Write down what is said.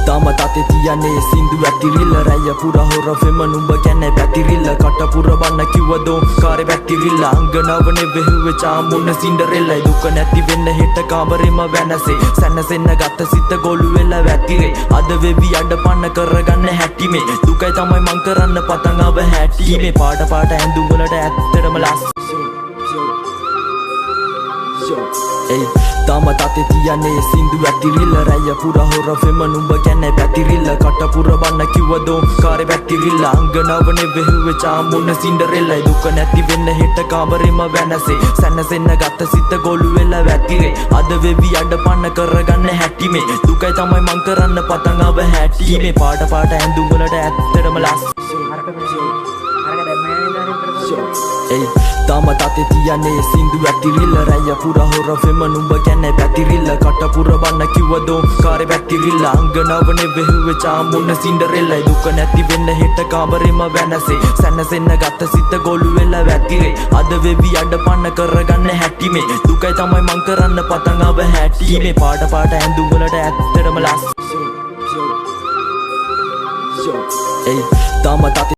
Tama tate tiyane sindu ඇතිරිල්ල රැය පුර හොර ෆෙම නුඹ ගැන පැතිරිල්ල කට පුර බන්න කිව්වදෝ කාරේ පැතිරිල්ල අංගනවනේ වෙහුවේ චාමුන්න සින්ඩරෙල්ලයි දුක නැති වෙන්න හෙට කාමරෙම වෙනසේ සැනසෙන්න ගත සිත ගොළු වෙලා වැතිරේ අද වෙවි අඩපන්න කරගන්න හැටි මේ දුකයි තමයි මං කරන්න පතන් ආව හැටි මේ පාට පාට ඇඳුම් වලට ඇත්තටම ලස් Tama tate tiyane sindu ඇතිරිල්ල රැය පුර හොර ෆෙම නුඹ ගැන පැතිරිල්ල කට පුර බන්න කිව්වදෝ කාරේ පැතිරිල්ල අංගනවනේ වෙහුවේ චාමුන්න සින්ඩරෙල්ලයි දුක නැති වෙන්න හෙට කාමරෙම වෙනසේ සැනසෙන්න ගත සිත ගොළු වෙලා වැතිරේ අද වෙවි අඩපන්න කරගන්න හැටි මේ දුකයි තමයි මං කරන්න පතන් ආව හැටි මේ පාට පාට ඇඳුම් වලට ඇත්තටම ලස් Tama tate tiyane sindu ඇතිරිල්ල රැය පුර හොර ෆෙම නුඹ ගැන පැතිරිල්ල කට පුර බන්න කිව්වදෝ කාරේ පැතිරිල්ල අංගනවනේ වෙහුවේ චාමුන්න සින්ඩරෙල්ලයි දුක නැති වෙන්න හෙට කාමරෙම වෙනසේ සැනසෙන්න ගත සිත ගොළු වෙලා වැතිරේ අද වෙවි අඩපන්න කරගන්න හැටි මේ දුකයි තමයි මං කරන්න පතන් ආව හැටි මේ පාට පාට ඇඳුම් වලට ඇත්තටම ලස් Tama tate